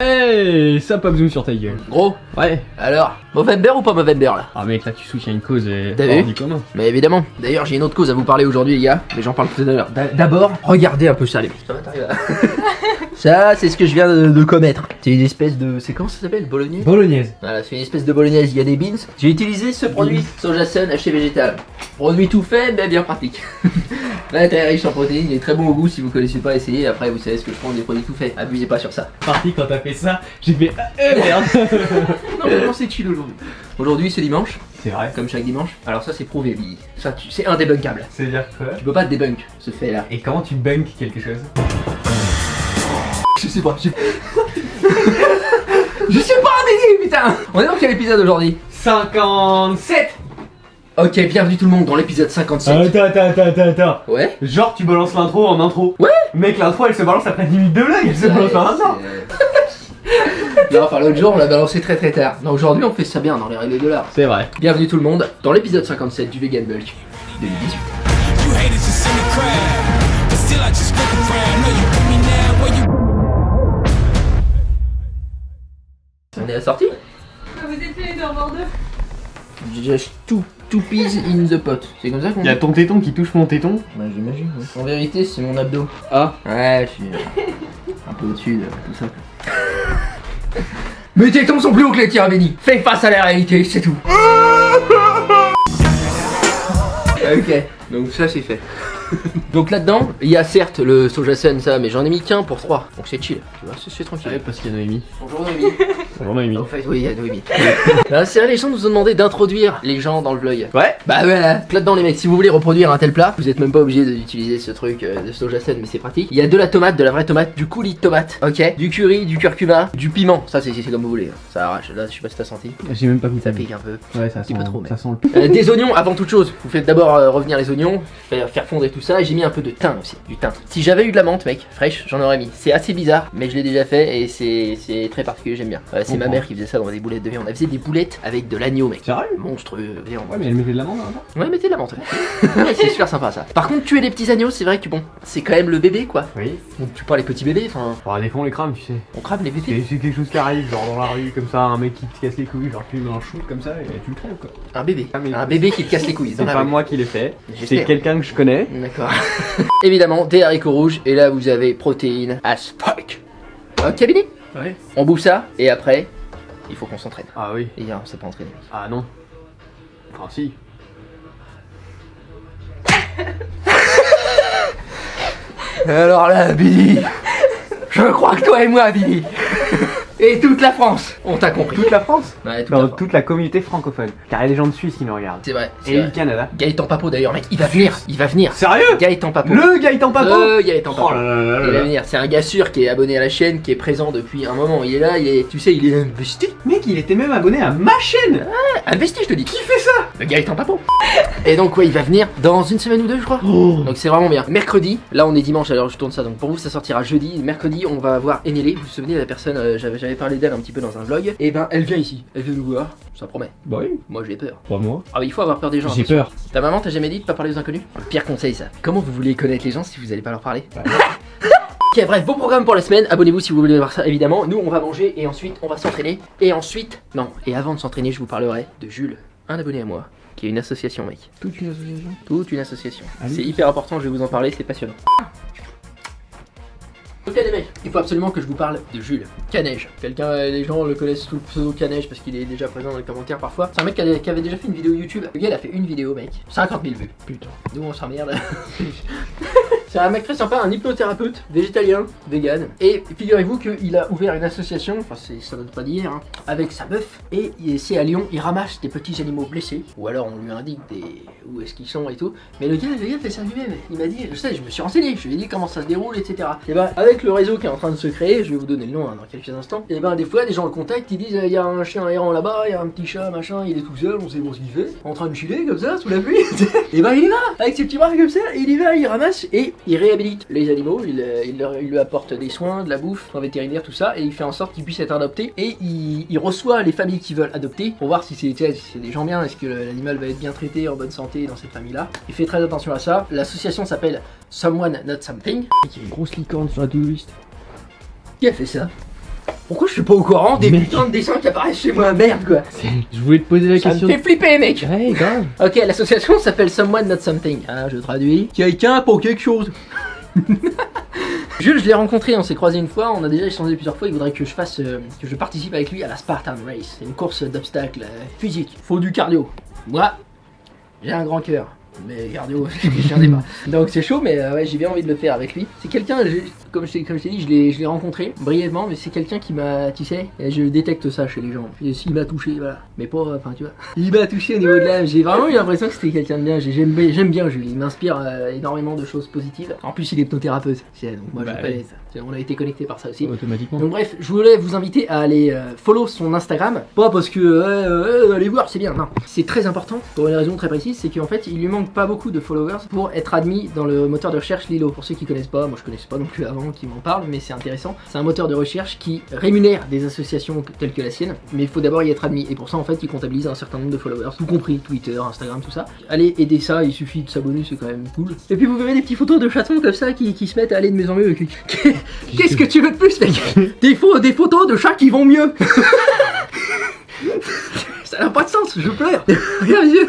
Hey, ça pop zoom sur ta gueule. Gros, Ouais. alors, Movember ou pas Movember là? Ah mec, là tu soutiens une cause T'as vu hors du commun. Mais évidemment, d'ailleurs j'ai une autre cause à vous parler aujourd'hui les gars, mais j'en parle tout à l'heure. D'abord, regardez un peu ça les mecs. Ça va, t'arrives à... Ça, c'est ce que je viens de commettre. C'est une espèce de... C'est comment ça s'appelle? Bolognaise? Bolognaise. Voilà, c'est une espèce de bolognaise, il y a des beans. J'ai utilisé ce produit, Sojasun acheté végétal. Produit tout fait, mais bien pratique. Là, très riche en protéines, il est très bon au goût si vous connaissez pas, essayez. Après, vous savez ce que je prends des produits tout faits. Abusez pas sur ça. Parti quand t'as fait ça, j'ai fait merde. Non, vraiment, c'est chill aujourd'hui. Aujourd'hui, c'est dimanche, C'est vrai. comme chaque dimanche. Alors, ça, c'est prouvé, Billy. Ça, c'est indebunkable. C'est-à-dire quoi? Tu peux pas débunk ce fait là. Et comment tu bunk quelque chose? Je sais pas, je sais pas, Billy, putain. On est dans quel épisode aujourd'hui? 57. Ok, bienvenue tout le monde dans l'épisode 57. Attends. Ouais. Genre tu balances l'intro en intro. Ouais. Mec, l'intro elle se balance après 10 minutes de blague, elle se balance en intro. Non, enfin l'autre jour on l'a balancé très tard. Non, aujourd'hui on fait ça bien dans les règles de l'art. C'est vrai. Bienvenue tout le monde dans l'épisode 57 du Vegan Bulk 2018. You haters just in the crowd, but still I just look around. Know you with me now, where you On est à la sortie? Vous êtes fait les deux en bord deux. Just two peas in the pot. C'est comme ça qu'on Il dit? y a ton téton qui touche mon téton. Bah j'imagine. En vérité c'est mon abdo. Ah. Ouais, je suis un peu au-dessus de tout ça. Mes tétons sont plus hauts que les tiens, Benny. Fais face à la réalité, c'est tout. Ok, donc ça c'est fait. Donc là-dedans, il y a certes le Sojasun, ça, mais j'en ai mis qu'un pour 3. Donc c'est chill, tu vois, c'est tranquille. Ouais, parce qu'il y a Noémie. Bonjour Noémie. Bonjour Noémie. En fait, oui, il y a Noémie. Là, c'est vrai, les gens nous ont demandé d'introduire les gens dans le vlog. Ouais. Bah voilà, là-dedans les mecs, si vous voulez reproduire un tel plat, vous êtes même pas obligé d'utiliser ce truc de Sojasun, mais c'est pratique. Il y a de la tomate, de la vraie tomate, du coulis de tomate, ok, du curry, du curcuma, du piment, ça c'est comme vous voulez. Ça arrache, là je sais pas si t'as senti. J'ai même pas mis Ça pique un peu. Ouais, ça petit sent, peu trop, mais- ça sent le... Des oignons avant toute chose. Vous faites d'abord revenir les oignons, faire fondre et tout ça. Et j'ai mis un peu de thym aussi, du thym. Si j'avais eu de la menthe, mec, fraîche, j'en aurais mis. C'est assez bizarre, mais je l'ai déjà fait et c'est très particulier, j'aime bien. C'est ma mère qui faisait ça dans des boulettes de viande. Elle faisait des boulettes avec de l'agneau, mec. Sérieux? Monstrueux, viande. Ouais, mais elle mettait de l'amande hein. Ouais, mettez de la menthe. Ouais, c'est super sympa ça. Par contre, tuer les petits agneaux, c'est vrai que bon, c'est quand même le bébé quoi. Oui. Donc tu parles les petits bébés, enfin, Pour défendre les crânes, tu sais. on crame les bébés. C'est quelque chose qui arrive, genre dans la rue, comme ça, un mec qui te casse les couilles, genre tu mets un shoot comme ça et tu le crèves quoi. Un bébé. Ah, mais- Un bébé qui te casse les couilles. C'est dans la pas rue. moi qui l'ai fait, J'espère. c'est quelqu'un que je connais. D'accord. Évidemment, des haricots rouges, et là vous avez protéines as fuck. Ok, Billy? Ouais. On bouffe ça, et après, il faut qu'on s'entraîne. Ah oui. Et on s'est pas entraîné. Ah non. Enfin si. Alors là, Billy, je crois que toi et moi, Billy, et toute la France, on t'a compris. Toute la France? Ouais, toute Non, la France. toute la communauté francophone. Car il y a des gens de Suisse qui me regardent. C'est vrai. c'est Et vrai. du Canada. Gaëtan Papo d'ailleurs, mec, il va venir. Il va venir. Sérieux? Gaëtan Papo. Le Gaëtan Papo? Le Gaëtan Papo. Oh là là là Il va là. venir. C'est un gars sûr qui est abonné à la chaîne, qui est présent depuis un moment. Il est là, tu sais, il est investi. Mec, il était même abonné à ma chaîne. Investi, je te dis. Qui fait ça? Le Gaëtan Papo. Et donc, ouais, il va venir dans une semaine ou deux, je crois. Oh. Donc c'est vraiment bien. Mercredi, là on est dimanche, alors je tourne ça, donc pour vous ça sortira jeudi. Mercredi on va voir Enele, vous vous souvenez de la personne, j'avais parlé d'elle un petit peu dans un vlog. Et ben elle vient ici, elle vient nous voir, ça promet. Bah oui. Moi j'ai peur. Pas moi. Ah bah il faut avoir peur des gens. J'ai attention. peur. Ta maman t'a jamais dit de pas parler aux inconnus? Le pire conseil ça. Comment vous voulez connaître les gens si vous allez pas leur parler? Ok, bref, beau programme pour la semaine, abonnez-vous si vous voulez voir ça évidemment. Nous on va manger et ensuite on va s'entraîner. Et ensuite, non, et avant de s'entraîner je vous parlerai de Jules, un abonné à moi, qui est une association mec. Toute une association. Toute une association. Allez. C'est hyper important, je vais vous en parler, c'est passionnant. Ok les mecs, il faut absolument que je vous parle de Jules Caneige. Les gens le connaissent sous le pseudo Caneige parce qu'il est déjà présent dans les commentaires parfois. C'est un mec qui avait déjà fait une vidéo YouTube. Le gars il a fait une vidéo mec, 50 000 vues. Putain. Nous on s'emmerde. C'est un mec très sympa, un hypnothérapeute, végétalien, vegan. Et figurez-vous qu'il a ouvert une association, enfin ça date pas d'hier, hein, avec sa meuf. Et c'est à Lyon, il ramasse des petits animaux blessés. Ou alors on lui indique où est-ce qu'ils sont et tout. Mais le gars fait ça lui-même. Il m'a dit, je me suis renseigné, je lui ai dit comment ça se déroule, etc. Et ben avec le réseau qui est en train de se créer, je vais vous donner le nom hein, dans quelques instants. Et ben des fois des gens le contactent, ils disent il y a un chien errant là-bas, il y a un petit chat, machin, il est tout seul, on sait pas ce qu'il fait, en train de chiller comme ça sous la pluie. Et ben il y va avec ses petits bras comme ça, il y va, il ramasse et il réhabilite les animaux, il lui apporte des soins, de la bouffe, un vétérinaire, tout ça, et il fait en sorte qu'ils puissent être adoptés. Et il reçoit les familles qui veulent adopter pour voir si c'est des gens bien, est-ce que l'animal va être bien traité, en bonne santé dans cette famille-là. Il fait très attention à ça. L'association s'appelle Someone Not Something. Il y a une grosse licorne sur la to-do list. Qui a fait ça? Pourquoi je suis pas au courant des Mec. putains de dessins qui apparaissent chez moi? Merde quoi. Je voulais te poser la Ça me question. fait flipper mec. Ouais, grave. Ok, l'association s'appelle Someone Not Something. Ah, je traduis. Quelqu'un pour quelque chose. Jules, je l'ai rencontré, on s'est croisé une fois, on a déjà échangé plusieurs fois. Il voudrait que je participe avec lui à la Spartan Race. C'est une course d'obstacles physique. Faut du cardio. Moi, j'ai un grand cœur. Mais cardio, j'en ai pas. Donc c'est chaud, mais ouais, j'ai bien envie de le faire avec lui. C'est quelqu'un, comme je t'ai dit, je l'ai rencontré brièvement, mais c'est quelqu'un qui m'a, tu sais, et je détecte ça chez les gens. Et s'il m'a touché, voilà. Mais pas, enfin tu vois. Il m'a touché au niveau de l'âme. J'ai vraiment eu l'impression que c'était quelqu'un de bien. J'aime bien Jules, il m'inspire énormément de choses positives. En plus, il est hypnothérapeute. Donc moi, Bah, je connais ça. On a été connectés par ça aussi. Automatiquement. Donc bref, je voulais vous inviter à aller follow son Instagram. Pas parce que allez voir, c'est bien, non. C'est très important pour une raison très précise, c'est qu'en fait, il lui manque pas beaucoup de followers pour être admis dans le moteur de recherche Lilo. Pour ceux qui connaissent pas, moi je connaissais pas non plus avant qui m'en parle, mais c'est intéressant. C'est un moteur de recherche qui rémunère des associations telles que la sienne, mais il faut d'abord y être admis. Et pour ça, en fait, il comptabilise un certain nombre de followers, tout compris Twitter, Instagram, tout ça. Allez aider ça, il suffit de s'abonner, c'est quand même cool. Et puis vous verrez des petites photos de chatons comme ça qui se mettent à aller de mieux en mieux. Qu'est-ce que tu veux de plus, mec? Des photos de chats qui vont mieux. Ça n'a pas de sens, je pleure. Regarde les yeux.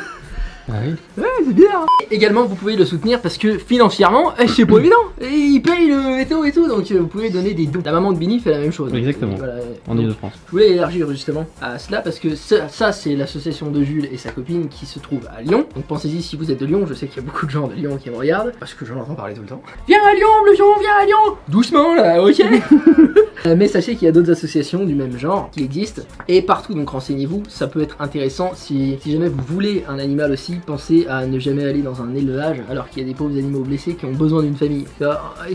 Ah oui. Ouais, c'est bien. Également, vous pouvez le soutenir parce que financièrement, c'est pas évident. Et il paye le météo et tout, donc vous pouvez donner des dons. La maman de Benny fait la même chose. Exactement. Voilà. En Ile-de-France. Je voulais élargir justement à cela parce que ça c'est l'association de Jules et sa copine qui se trouve à Lyon. Donc pensez-y si vous êtes de Lyon, je sais qu'il y a beaucoup de gens de Lyon qui me regardent parce que j'en entends parler tout le temps. Viens à Lyon, viens à Lyon. Doucement là, ok. Mais sachez qu'il y a d'autres associations du même genre qui existent et partout, donc renseignez-vous, ça peut être intéressant si jamais vous voulez un animal aussi, pensez à ne jamais aller dans un élevage alors qu'il y a des pauvres animaux blessés qui ont besoin d'une famille.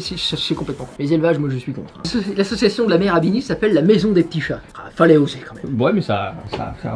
C'est complètement con. Les élevages, moi je suis contre. L'association de la mère à Benny s'appelle la Maison des Petits Chats. Ah, fallait oser quand même. Ouais, mais ça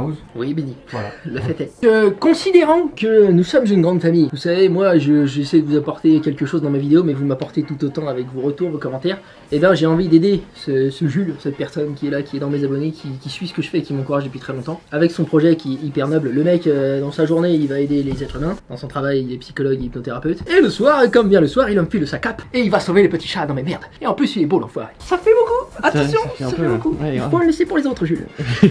ose. Oui, Benny. Voilà. Le fait est. Considérant que nous sommes une grande famille, vous savez, moi j'essaie de vous apporter quelque chose dans ma vidéo, mais vous m'apportez tout autant avec vos retours, vos commentaires. Et bien j'ai envie d'aider ce Jules, cette personne qui est là, qui est dans mes abonnés, qui suit ce que je fais et qui m'encourage depuis très longtemps, avec son projet qui est hyper noble. Le mec, dans sa journée, il va aider les êtres humains, dans son travail, il est psychologue et hypnothérapeute, et le soir, comme bien le soir, il enfile sa cape et il va sauver les petits chats dans mes merdes. Et en plus, il est beau l'enfoiré. Ça fait beaucoup. Attention, ça fait un ça peu, fait là. beaucoup. Ouais, Il grave. faut le laisser pour les autres, Jules.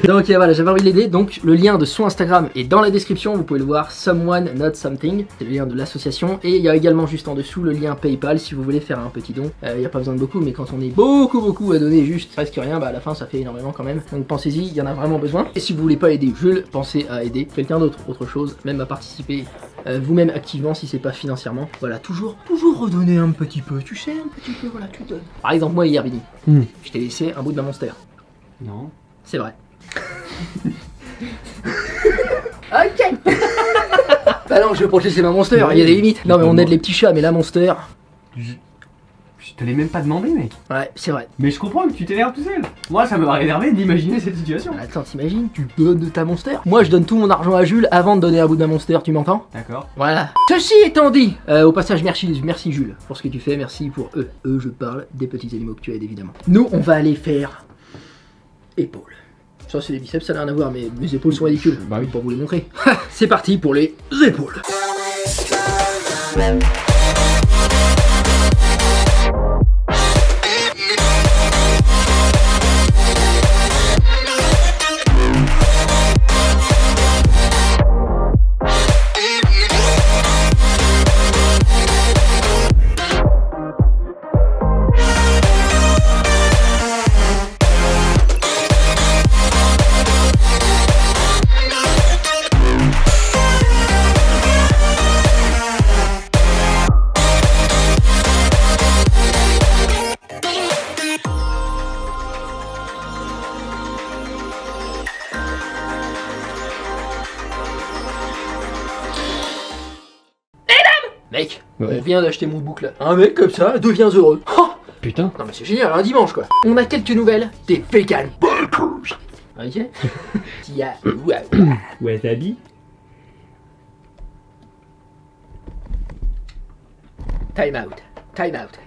Donc voilà, j'avais envie de l'aider. Donc le lien de son Instagram est dans la description. Vous pouvez le voir, Someone Not Something. C'est le lien de l'association. Et il y a également juste en dessous le lien PayPal si vous voulez faire un petit don. Il n'y a pas besoin de beaucoup, mais quand on est beaucoup à donner juste presque rien, bah à la fin ça fait énormément quand même. Donc pensez-y, il y en a vraiment besoin. Et si vous voulez pas aider Jules, pensez à aider quelqu'un d'autre, autre chose, même à participer vous-même activement si c'est pas financièrement. Voilà, toujours redonner un petit peu, tu sais, un petit peu, voilà, tu donnes. Par exemple, moi hier, Benny, je t'ai laissé un bout de ma monster. Non. C'est vrai. Ok. Bah non, je vais pas te laisser ma monster, il y a des limites. Non mais on aide les petits chats, mais la monster... Je te l'ai même pas demandé, mec. Ouais, c'est vrai. Mais je comprends que tu t'énerves tout seul. Moi, ça m'aurait énervé d'imaginer cette situation. Attends, t'imagines, tu donnes de ta monster. Moi, je donne tout mon argent à Jules avant de donner un bout de ma monster, tu m'entends? D'accord. Voilà. Ceci étant dit, au passage, merci Jules pour ce que tu fais, merci pour eux. Eux, je parle des petits animaux que tu aides évidemment. Nous, on va aller faire épaules. Ça, c'est les biceps, ça n'a rien à voir, mais mes épaules sont ridicules. Bah oui. Pour vous les montrer. C'est parti pour les épaules. Mec, Ouais. on vient d'acheter mon boucle. Un mec comme ça devient heureux. Oh Putain. non mais c'est génial, un dimanche quoi. On a quelques nouvelles des vegan bakers. Ok. Tiens, Wasabi. time out.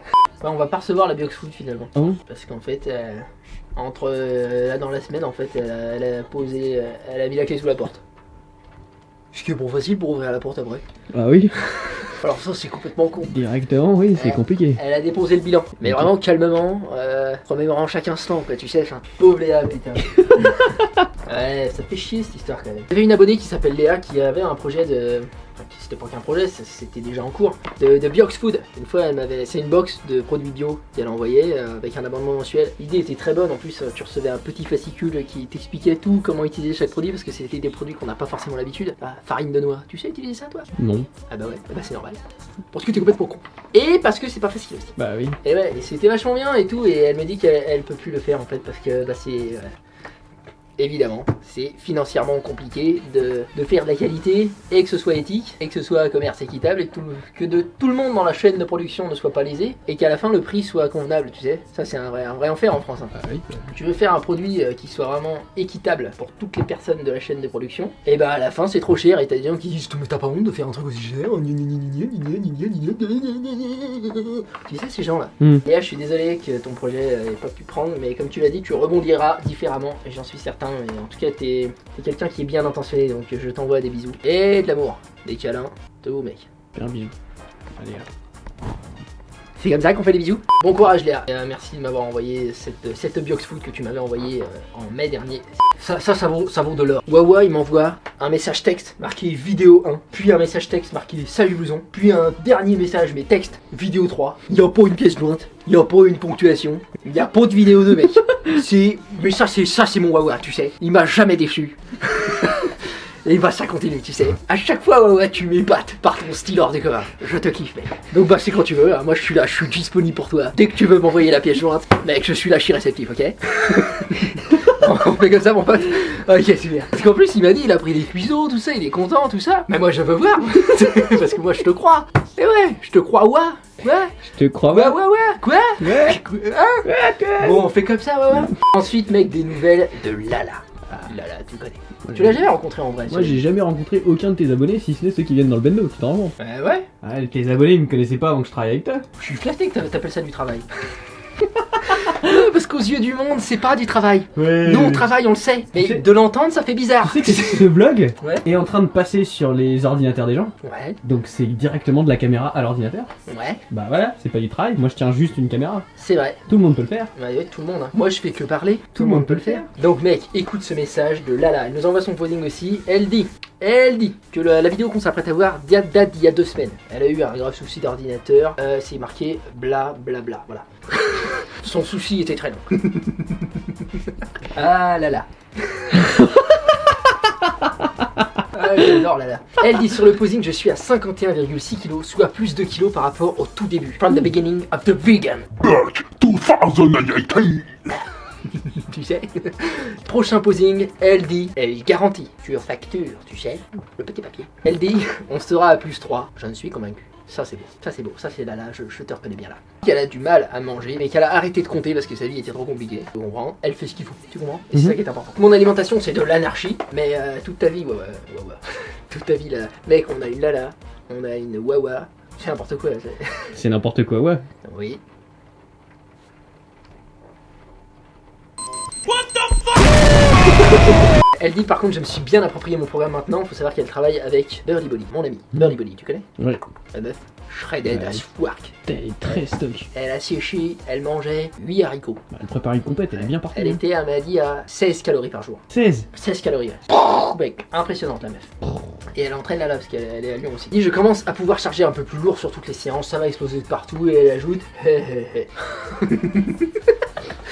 Ouais, on va pas recevoir la Biox Food finalement. Ah bon? Parce qu'en fait, entre là dans la semaine, en fait, elle a posé, elle a mis la clé sous la porte. Ce qui est bon facile pour ouvrir la porte après. Ah oui. Alors ça c'est complètement con. Directement, oui, c'est compliqué. Elle a déposé le bilan, mais Ok. vraiment calmement. remémorant chaque instant, quoi, tu sais, enfin, pauvre Léa, putain. Ouais, ça fait chier cette histoire quand même. Il y avait une abonnée qui s'appelle Léa qui avait un projet de... Enfin, c'était pas qu'un projet, c'était déjà en cours. De Biox Food. Une fois, elle m'avait... C'est une box de produits bio qu'elle a envoyé avec un abonnement mensuel. L'idée était très bonne, en plus tu recevais un petit fascicule qui t'expliquait tout, comment utiliser chaque produit, parce que c'était des produits qu'on n'a pas forcément l'habitude. Ah, farine de noix, tu sais utiliser ça toi? Non. Ah bah ouais, bah c'est normal. Parce que t'es complètement con. Et parce que c'est pas facile aussi. Bah oui. Et ouais, et c'était vachement bien et tout, et elle me dit qu'elle peut plus le faire en fait, parce que bah c'est... Évidemment, c'est financièrement compliqué de faire de la qualité et que ce soit éthique et que ce soit un commerce équitable et que tout le monde dans la chaîne de production ne soit pas lésé et qu'à la fin le prix soit convenable, tu sais. Ça c'est un vrai enfer en France. Hein. Ah oui. Tu veux faire un produit qui soit vraiment équitable pour toutes les personnes de la chaîne de production, et bah à la fin c'est trop cher et t'as des gens qui disent mais t'as pas honte de faire un truc aussi cher. Tu sais ces gens là. Et là je suis désolé que ton projet n'ait pas pu prendre, mais comme tu l'as dit tu rebondiras différemment et j'en suis certain. Et en tout cas t'es quelqu'un qui est bien intentionné, donc je t'envoie des bisous et de l'amour, des câlins, de beau mec. Fais un bisou. Allez. C'est comme ça qu'on fait des bisous. Bon courage Léa. Merci de m'avoir envoyé cette Biox Food que tu m'avais envoyé en mai dernier. Ça vaut de l'or. Wawa il m'envoie un message texte marqué vidéo 1, puis un message texte marqué salut blouson, puis un dernier message mais texte vidéo 3. Il n'y a pas une pièce jointe, il n'y a pas une ponctuation, il n'y a pas de vidéo 2 mec. Mais ça c'est mon Wawa, tu sais. Il m'a jamais déçu. Et bah ça continue, tu sais. À chaque fois, Wawa, tu m'épates par ton style hors des commun. Je te kiffe, mec. Donc bah c'est quand tu veux, hein. Moi je suis là, je suis disponible pour toi. Dès que tu veux m'envoyer la pièce jointe, mec, je suis là, je suis réceptif, ok? On fait comme ça, mon pote. Ok, super. Parce qu'en plus, il m'a dit, il a pris des cuiseaux, tout ça, il est content, tout ça. Mais moi, je veux voir. Parce que moi, je te crois. Et ouais, je te crois, ouais. Je te crois. Ouais. Quoi? Ouais. Hein? Bon, on fait comme ça, ouais. Ensuite, mec, des nouvelles de Lala. Lala, tu connais. Tu l'as jamais rencontré en vrai? Moi j'ai jamais rencontré aucun de tes abonnés si ce n'est ceux qui viennent dans le bendo, tu t'en rends compte? Ouais. Ah, tes abonnés ils me connaissaient pas avant que je travaille avec toi. Je suis flatté que t'appelles ça du travail. Parce qu'aux yeux du monde, c'est pas du travail. Ouais. Nous on travaille, on le sait. Mais sais- de l'entendre, ça fait bizarre. Tu sais que ce vlog Ouais. est en train de passer sur les ordinateurs des gens, Ouais, donc c'est directement de la caméra à l'ordinateur. ouais, Bah voilà, c'est pas du travail, moi je tiens juste une caméra. c'est vrai. Tout le monde peut le faire. Ouais, tout le monde. Hein. Moi je fais que parler. Tout le monde peut le faire. Donc mec, écoute ce message de Lala. Elle nous envoie son posing aussi. Elle dit que la vidéo qu'on s'apprête à voir date d'il y a 2 semaines. Elle a eu un grave souci d'ordinateur. C'est marqué bla bla bla. Voilà. Son souci était très long. Ah là là. Ah, j'adore Lala. Elle dit sur le posing, je suis à 51,6 kg, soit plus de kilos par rapport au tout début. From the beginning of the vegan. Back 2018. Tu sais. Prochain posing, elle dit, elle garantit sur facture, tu sais, le petit papier. Elle dit, on sera à +3. Je ne suis convaincu. Ça c'est beau, ça c'est Lala, je te reconnais bien là. Qu'elle a du mal à manger, mais qu'elle a arrêté de compter parce que sa vie était trop compliquée. Tu comprends? Elle fait ce qu'il faut, tu comprends? Et c'est ça qui est important. Mon alimentation c'est de l'anarchie, mais toute ta vie, Wawa. Toute ta vie là. Mec, on a une Lala, on a une Wawa, c'est n'importe quoi. C'est n'importe quoi, ouais. Oui. Elle dit par contre je me suis bien approprié mon programme maintenant, faut savoir qu'elle travaille avec Burly Bolly, mon ami. Burly Bolly, tu connais? Ouais. La meuf shredded as fuck. Elle est très stock. Elle a séché, elle mangeait 8 haricots. Bah, elle prépare une compète, elle est bien partie. Elle était, elle m'a dit, à 16 calories par jour. 16. 16 calories, ouais. Mec, impressionnante la meuf. Et elle entraîne là parce qu'elle est à Lyon aussi. Et je commence à pouvoir charger un peu plus lourd sur toutes les séances, ça va exploser de partout et elle ajoute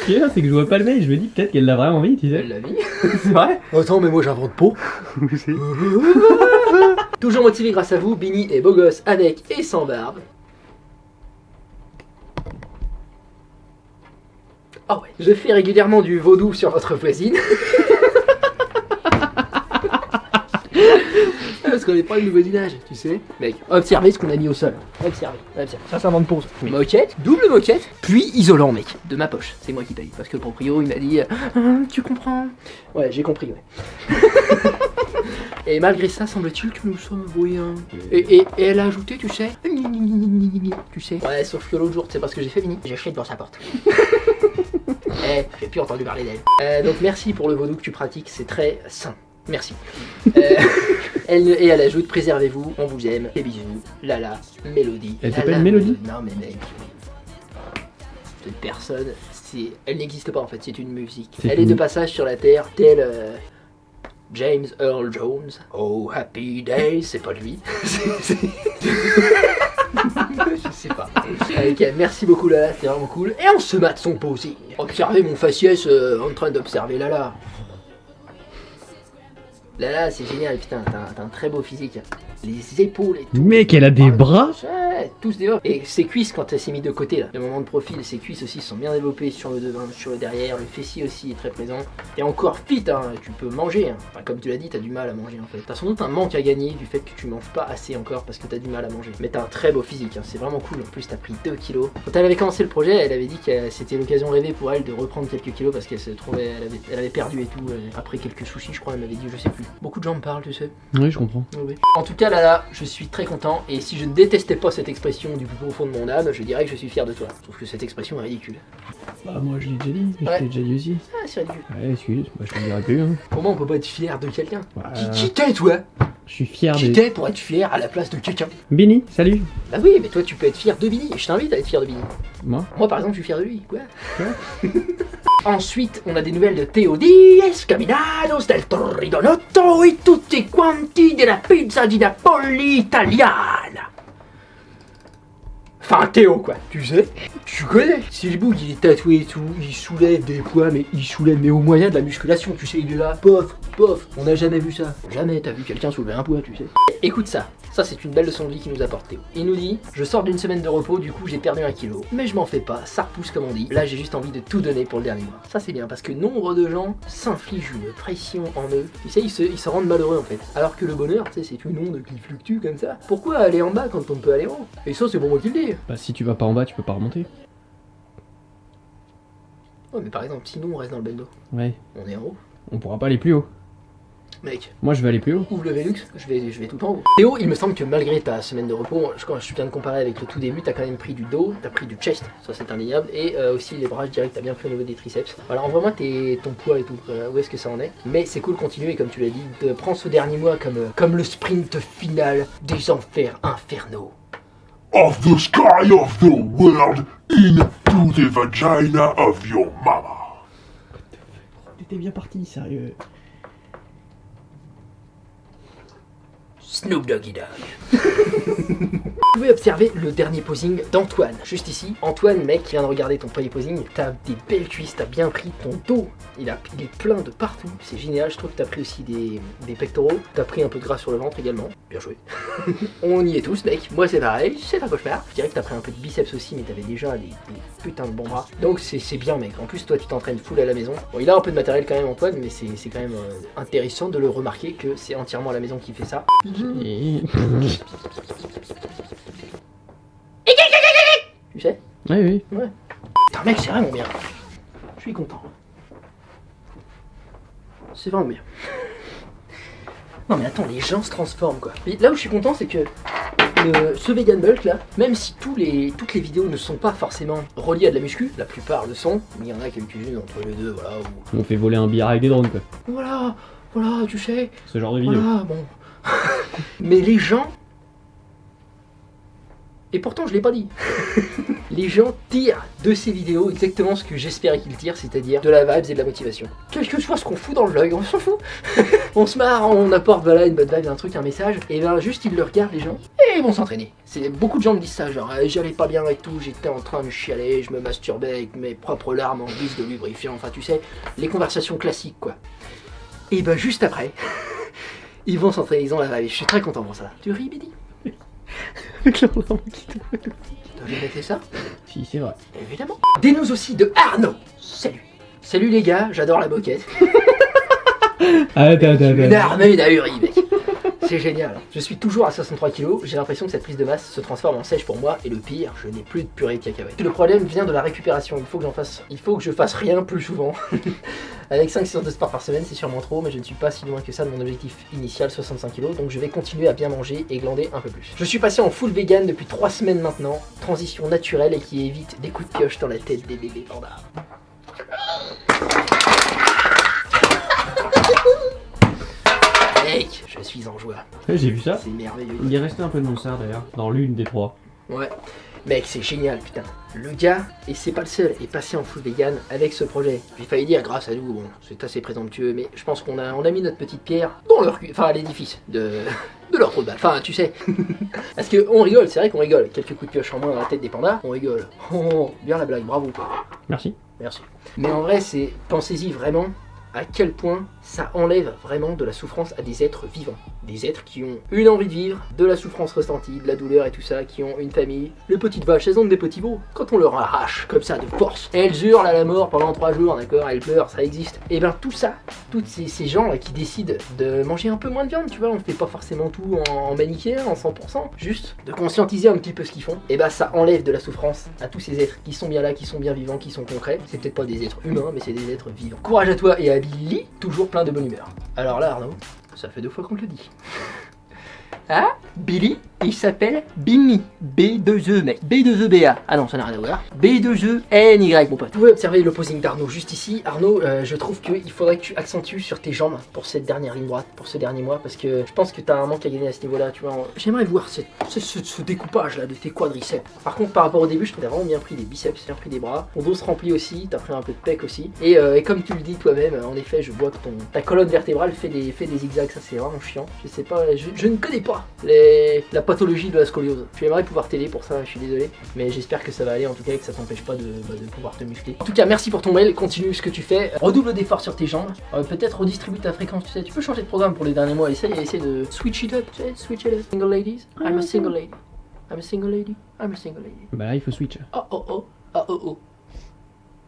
Ce qui est là, c'est que je vois pas le mail, je me dis peut-être qu'elle l'a vraiment mis, tu sais. Elle l'a mis. C'est vrai? Attends, mais moi j'invente pas. Toujours motivé grâce à vous, Bini est beau gosse avec et sans barbe. Oh ouais. Je fais régulièrement du vaudou sur votre voisine. Parce qu'on est pas du voisinage, tu sais. Mec, observez ce qu'on a mis au sol. Observez. Ça s'invente pause. Moquette, double moquette, puis isolant, mec. De ma poche. C'est moi qui paye. Parce que le proprio, il m'a dit tu comprends? Ouais, j'ai compris, ouais. Et malgré ça, semble-t-il que nous sommes voyants. Et elle a ajouté, tu sais. Tu sais. Ouais, sauf que l'autre jour, c'est parce que j'ai fait Vini. J'ai chié devant sa porte. J'ai plus entendu parler d'elle. Donc merci pour le vaudou que tu pratiques, c'est très sain. Merci. Elle ajoute, préservez-vous, on vous aime, et bisous, Lala, Mélodie. Elle s'appelle Mélodie? Non mais mec, cette personne, elle n'existe pas en fait, c'est une musique. C'est Elle est fini. de passage sur la terre, tel James Earl Jones. Oh happy day, c'est pas lui. Je sais pas. Ok, merci beaucoup Lala, c'était vraiment cool. Et on se mate son posing. Observez mon faciès en train d'observer Lala. Lala, c'est génial, putain, t'as un très beau physique. Les épaules et tout. Mec, elle a des bras. Ouais, tout se développe. Et ses cuisses, quand elle s'est mis de côté, là, le moment de profil, ses cuisses aussi sont bien développées sur le devant, sur le derrière, le fessier aussi est très présent. Et encore fit, hein, tu peux manger. Hein. Enfin, comme tu l'as dit, t'as du mal à manger en fait. T'as sans doute un manque à gagner du fait que tu manges pas assez encore parce que t'as du mal à manger. Mais t'as un très beau physique, hein, c'est vraiment cool. En plus, t'as pris 2 kilos. Quand elle avait commencé le projet, elle avait dit que c'était l'occasion rêvée pour elle de reprendre quelques kilos parce qu'elle se trouvait, elle avait perdu et tout. Après quelques soucis, je crois, elle m'avait dit, je sais plus. Beaucoup de gens me parlent, tu sais. Oui, je comprends. Oui. En tout cas, Lala, je suis très content et si je ne détestais pas cette expression du plus profond de mon âme, je dirais que je suis fier de toi. Je trouve que cette expression est ridicule. Bah, moi, je l'ai déjà dit. Ouais. Je l'ai déjà dit aussi. Ah, c'est ridicule. Ouais, excuse, bah, je te le dirai plus. Hein. Comment on peut pas être fier de quelqu'un Bah, Qui t'es, toi je suis fier Qui de. t'es pour être fier à la place de quelqu'un Benny, salut. Bah oui, mais toi, tu peux être fier de Billy. Je t'invite à être fier de Billy. Moi. Moi, par exemple, je suis fier de lui. Quoi Ensuite, on a des nouvelles de Teo Diaz, Caminados del Torridonotto et tutti quanti della pizza di Napoli italiana. Enfin, Théo, quoi. Tu sais, tu connais. Silboug, il est tatoué et tout, il soulève des poids, mais il soulève, mais au moyen de la musculation, tu sais, il est là, pof, pof. On n'a jamais vu ça. Jamais t'as vu quelqu'un soulever un poids, tu sais. Écoute ça. Ça, c'est une belle leçon de vie qu'il nous apporte Théo. Il nous dit, je sors d'une semaine de repos, du coup, j'ai perdu 1 kilo. Mais je m'en fais pas, ça repousse comme on dit. Là, j'ai juste envie de tout donner pour le dernier mois. Ça, c'est bien, parce que nombre de gens s'infligent une pression en eux. Tu sais, ils se rendent malheureux, en fait. Alors que le bonheur, tu sais, c'est une onde qui fluctue comme ça. Pourquoi aller en bas quand on peut aller en haut? Et ça, c'est pour moi qui le dis. Bah, si tu vas pas en bas, tu peux pas remonter. Ouais, mais par exemple, sinon, on reste dans le bendo. Ouais. On est en haut. On pourra pas aller plus haut. Mec, Moi, je vais aller plus haut. ouvre le Velux, je vais tout en haut. Théo, il me semble que malgré ta semaine de repos, quand je viens de comparer avec le tout début, t'as quand même pris du dos, t'as pris du chest, ça c'est indéniable, et aussi les bras, je dirais que t'as bien pris au niveau des triceps. Voilà, en vraiment ton poids et tout, où est-ce que ça en est. Mais c'est cool, continuer, comme tu l'as dit, de prendre ce dernier mois comme le sprint final des enfers infernaux. Of the sky of the world into the vagina of your mama. T'étais bien parti, sérieux. Snoop Doggy Dogg. Vous pouvez observer le dernier posing d'Antoine, juste ici. Antoine, mec, qui vient de regarder ton premier posing, t'as des belles cuisses, t'as bien pris ton dos. Il est plein de partout, c'est génial. Je trouve que t'as pris aussi des pectoraux, t'as pris un peu de gras sur le ventre également. Bien joué. On y est tous, mec. Moi, c'est pareil, c'est un cauchemar. Je dirais que t'as pris un peu de biceps aussi, mais t'avais déjà des putains de bons bras. Donc, c'est bien, mec. En plus, toi, tu t'entraînes full à la maison. Bon, il a un peu de matériel quand même, Antoine, mais c'est quand même intéressant de le remarquer que c'est entièrement à la maison qu'il fait ça. Et... Tu sais? oui, oui. Ouais. Putain, mec, c'est vraiment bien. Je suis content. C'est vraiment bien. Non, mais attends, les gens se transforment, quoi. Et là où je suis content, c'est que ce vegan bulk là, même si toutes les vidéos ne sont pas forcément reliées à de la muscu, la plupart le sont, mais il y en a quelques-unes entre les deux, voilà. On fait voler un billard avec des drones, quoi. Voilà, tu sais. Ce genre de vidéo. Voilà, bon. Mais les gens. Et pourtant, je l'ai pas dit. Les gens tirent de ces vidéos exactement ce que j'espérais qu'ils tirent, c'est-à-dire de la vibes et de la motivation. Quel que soit ce qu'on fout dans le vlog, on s'en fout. On se marre, on apporte voilà, une bonne vibe, un truc, un message, et ben juste ils le regardent les gens, et ils vont s'entraîner. Beaucoup de gens me disent ça, genre j'allais pas bien et tout, j'étais en train de chialer, je me masturbais avec mes propres larmes en guise de lubrifiant, enfin tu sais, les conversations classiques quoi. Et ben juste après, ils vont s'entraîner, ils ont la vibe, je suis très content pour ça. Tu ris, Bédi? Avec leur larme qui te... T'as jamais fait ça? Si, c'est vrai. Évidemment. Des news aussi de Arnaud. Salut. Salut les gars, j'adore la moquette. Une armée d'ahuris, mec. C'est génial. Je suis toujours à 63 kg, j'ai l'impression que cette prise de masse se transforme en sèche pour moi, et le pire, je n'ai plus de purée de cacahuètes. Le problème vient de la récupération, il faut que je fasse rien plus souvent. Avec 5 séances de sport par semaine, c'est sûrement trop, mais je ne suis pas si loin que ça de mon objectif initial, 65 kg, donc je vais continuer à bien manger et glander un peu plus. Je suis passé en full vegan depuis 3 semaines maintenant, transition naturelle et qui évite des coups de pioche dans la tête des bébés pandas. Mec, je suis en joie. Ouais, j'ai vu ça. C'est merveilleux. Il est resté un peu de mon sert d'ailleurs, dans l'une des 3. Ouais. Mec, c'est génial, putain. Le gars, et c'est pas le seul, est passé en full vegan avec ce projet. J'ai failli dire grâce à nous, bon, c'est assez présomptueux, mais je pense qu'on a mis notre petite pierre dans leur enfin à l'édifice de leur trou de balle. Enfin, tu sais. Parce que on rigole, c'est vrai qu'on rigole. Quelques coups de pioche en moins dans la tête des pandas, on rigole. Oh, bien la blague, bravo. Merci. Merci. Mais en vrai, c'est pensez-y vraiment à quel point ça enlève vraiment de la souffrance à des êtres vivants. Des êtres qui ont une envie de vivre, de la souffrance ressentie, de la douleur et tout ça, qui ont une famille. Les petites vaches, elles ont des petits veaux. Quand on leur arrache comme ça de force, elles hurlent à la mort pendant 3 jours, d'accord, elles pleurent, ça existe. Et ben tout ça, tous ces gens là qui décident de manger un peu moins de viande, tu vois, on fait pas forcément tout en manichéen, en 100%, juste de conscientiser un petit peu ce qu'ils font, et ben ça enlève de la souffrance à tous ces êtres qui sont bien là, qui sont bien vivants, qui sont concrets. C'est peut-être pas des êtres humains, mais c'est des êtres vivants. Courage à toi et à Billy, toujours plein de bonne humeur. Alors là Arnaud, ça fait 2 fois qu'on te le dit. Ah, Billy, il s'appelle Binny. B2E, mec. B2EBA. Ah non, ça n'a rien à voir. B2ENY, mon pote. Vous pouvez observer l'opposing d'Arnaud juste ici. Arnaud, je trouve qu'il faudrait que tu accentues sur tes jambes pour cette dernière ligne droite, pour ce dernier mois, parce que je pense que t'as un manque à gagner à ce niveau-là, tu vois. J'aimerais voir ce découpage-là de tes quadriceps. Par contre, par rapport au début, je trouve que t'as vraiment bien pris les biceps, bien pris les bras. Ton dos se remplit aussi, t'as pris un peu de pec aussi. Et comme tu le dis toi-même, en effet, je vois que ta colonne vertébrale fait des zigzags, ça c'est vraiment chiant. Je sais pas, je ne connais pas la pathologie de la scoliose. Tu aimerais pouvoir t'aider pour ça, je suis désolé, mais j'espère que ça va aller en tout cas et que ça t'empêche pas de pouvoir te muscler. En tout cas, merci pour ton mail, continue ce que tu fais, redouble d'efforts sur tes jambes, peut-être redistribue ta fréquence, tu sais, tu peux changer de programme pour les derniers mois, essaye de switch it up, tu sais, switch it up. Single ladies, I'm a single lady. I'm a single lady, I'm a single lady. Bah là il faut switch. Oh oh oh, ah oh oh.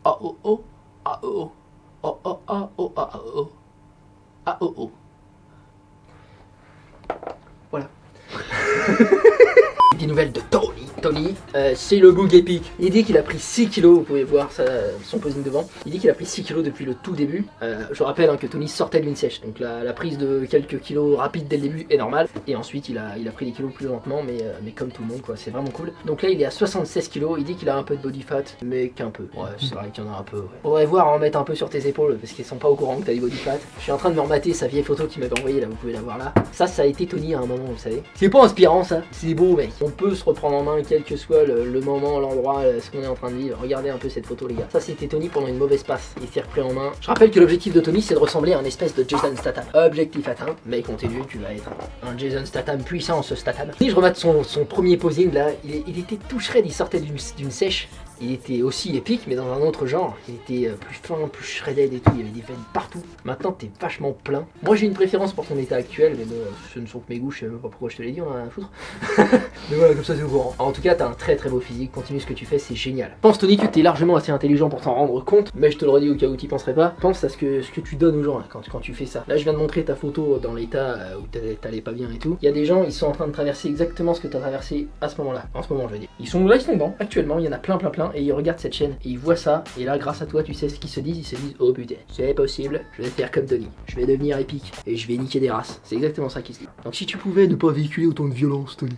Ah oh oh, ah oh oh. Oh oh ah oh ah oh. Ah oh oh. Voilà. Des nouvelles de Tony. Tony, c'est le bug épique. Il dit qu'il a pris 6 kilos, vous pouvez voir ça, son posing devant. Il dit qu'il a pris 6 kilos depuis le tout début. Je rappelle que Tony sortait de l'une sèche, donc la prise de quelques kilos rapide dès le début est normale. Et ensuite il a pris des kilos plus lentement, mais comme tout le monde quoi, c'est vraiment cool. Donc là il est à 76 kilos, il dit qu'il a un peu de body fat, mais qu'un peu. Ouais, c'est vrai qu'il y en a un peu. Ouais. Faudrait voir en mettre un peu sur tes épaules, parce qu'ils sont pas au courant que t'as du body fat. Je suis en train de me remater sa vieille photo qu'il m'avait envoyée là, vous pouvez la voir là. Ça a été Tony à un moment, vous savez. C'est pas inspirant ça, c'est beau mec. On peut se reprendre en main quel que soit le moment, l'endroit, ce qu'on est en train de vivre. Regardez un peu cette photo les gars. Ça c'était Tony pendant une mauvaise passe. Il s'est repris en main. Je rappelle que l'objectif de Tony c'est de ressembler à un espèce de Jason Statham. Objectif atteint, mais continue, tu vas être un Jason Statham puissant ce Statham. Si je remate son premier posing là, il était tout shred, il sortait d'une sèche. Il était aussi épique, mais dans un autre genre. Il était plus fin, plus shredded et tout. Il y avait des veines partout. Maintenant, t'es vachement plein. Moi, j'ai une préférence pour ton état actuel, mais bon, ce ne sont que mes goûts. Je sais même pas pourquoi je te l'ai dit, on en a à foutre. Mais voilà, comme ça, c'est au courant. En tout cas, t'as un très très beau physique. Continue ce que tu fais, c'est génial. Pense, Tony, que t'es largement assez intelligent pour t'en rendre compte. Mais je te le redis au cas où t'y penserais pas. Pense à ce que tu donnes aux gens là, quand tu fais ça. Là, je viens de montrer ta photo dans l'état où t'allais pas bien et tout. Il y a des gens, ils sont en train de traverser exactement ce que t'as traversé à ce moment-là. En ce moment, je veux dire. Ils sont dedans. Actuellement, il y en a plein. Et ils regardent cette chaîne et ils voient ça. Et là, grâce à toi, tu sais ce qu'ils se disent. Ils se disent, oh putain, c'est possible. Je vais faire comme Tony. Je vais devenir épique et je vais niquer des races. C'est exactement ça qu'ils se disent. Donc si tu pouvais ne pas véhiculer autant de violence, Tony.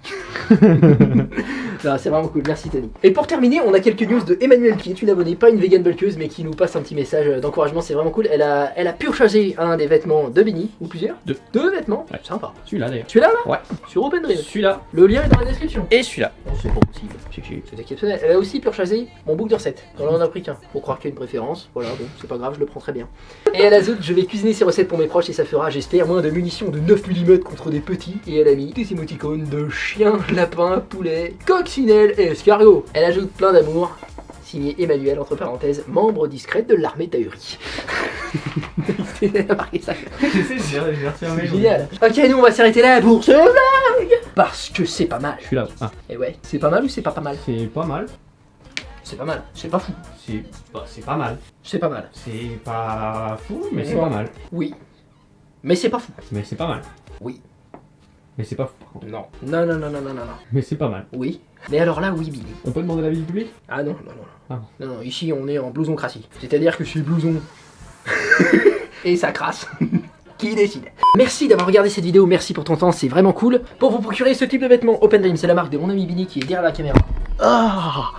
Non, c'est vraiment cool. Merci Tony. Et pour terminer, on a quelques news de Emmanuel qui est une abonnée, pas une vegan bulkeuse, mais qui nous passe un petit message d'encouragement. C'est vraiment cool. Elle a purchasé un des vêtements de Benny ou plusieurs. Deux vêtements. Ouais. Sympa. Celui-là d'ailleurs. Celui-là là. Ouais. Sur Open Dream. Celui-là. Le lien est dans la description. Et celui-là. Bon, c'est pas possible. C'est exceptionnel. Elle a aussi purchasé mon book de recettes. Dans là, on a pris qu'un. Faut croire qu'il y a une préférence. Voilà, bon, c'est pas grave, je le prends très bien. Et elle ajoute, je vais cuisiner ces recettes pour mes proches et ça fera, j'espère, moins de munitions de 9 mm contre des petits. Et elle a mis des émoticônes de chien, lapin, poulet, coccinelle et escargot. Elle ajoute plein d'amour. Signé Emmanuel, entre parenthèses, membre discret de l'armée d'Ahurie. C'est marqué ça. C'est génial. Ok, nous on va s'arrêter là pour ce vlog. Parce que c'est pas mal. Je suis là. Ah. Et ouais, c'est pas mal ou c'est pas mal? C'est pas mal. C'est pas mal, c'est pas fou. C'est pas mal. C'est pas mal. C'est pas fou, mais c'est pas mal. Oui. Mais c'est pas fou. Mais c'est pas mal. Oui. Mais c'est pas fou par contre. Non. Non. Mais c'est pas mal. Oui. Mais alors là, oui, Billy. On peut demander l'avis du public? Ah non. Ah. Non, ici on est en blousoncratie. C'est-à-dire que c'est blouson. Et ça crasse. Qui décide. Merci d'avoir regardé cette vidéo, merci pour ton temps, c'est vraiment cool. Pour vous procurer ce type de vêtements, Open Dream, c'est la marque de mon ami Billy qui est derrière la caméra. Ah,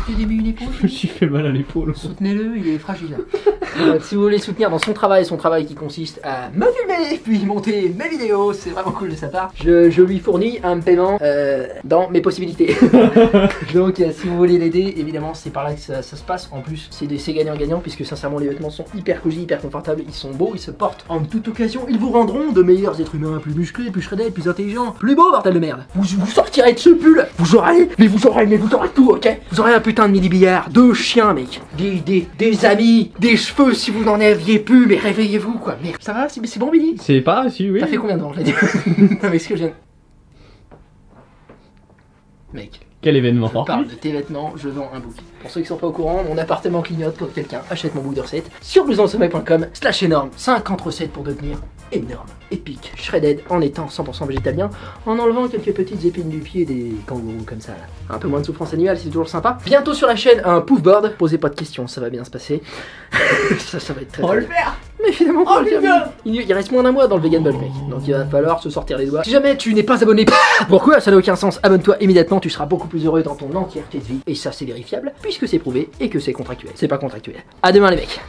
j'ai mis une épaule. Je me suis fait mal à l'épaule. Soutenez-le, il est fragile. Si vous voulez soutenir dans son travail qui consiste à me filmer puis monter mes vidéos, c'est vraiment cool de sa part. Je lui fournis un paiement dans mes possibilités. Donc si vous voulez l'aider, évidemment c'est par là que ça se passe. En plus c'est gagnant-gagnant puisque sincèrement les vêtements sont hyper cosy, hyper confortables, ils sont beaux, ils se portent en toute occasion, ils vous rendront de meilleurs êtres humains, plus musclés, plus shreddés, plus intelligents, plus beaux, bordel de merde. Vous sortirez de ce pull, vous aurez tout, ok? Vous aurez un putain de mini-billard, 2 chiens mec, des amis, des cheveux si vous n'en aviez plus, mais réveillez-vous quoi, merde. Ça va, c'est bon Billy? C'est pas si, oui. T'as fait combien de temps, je l'ai dit? Non mais ce que je viens... Mec. Quel événement Je parle de tes vêtements, je vends un bouc. Pour ceux qui sont pas au courant, mon appartement clignote quand quelqu'un achète mon bouc de recette sur blousonsommeil.com/énorme. 50 recettes pour devenir énorme, épique, shredded en étant 100% végétalien, en enlevant quelques petites épines du pied des kangourous comme ça. Un peu moins de souffrance animale, c'est toujours sympa. Bientôt sur la chaîne, un pouf board. Posez pas de questions, ça va bien se passer. ça va être très. On va le faire. Mais évidemment, il reste moins d'un mois dans le vegan bulk mec, donc il va falloir se sortir les doigts. Si jamais tu n'es pas abonné, pourquoi ça n'a aucun sens, abonne-toi immédiatement, tu seras beaucoup plus heureux dans ton entièreté de vie. Et ça c'est vérifiable, puisque c'est prouvé et que c'est contractuel. C'est pas contractuel. À demain les mecs.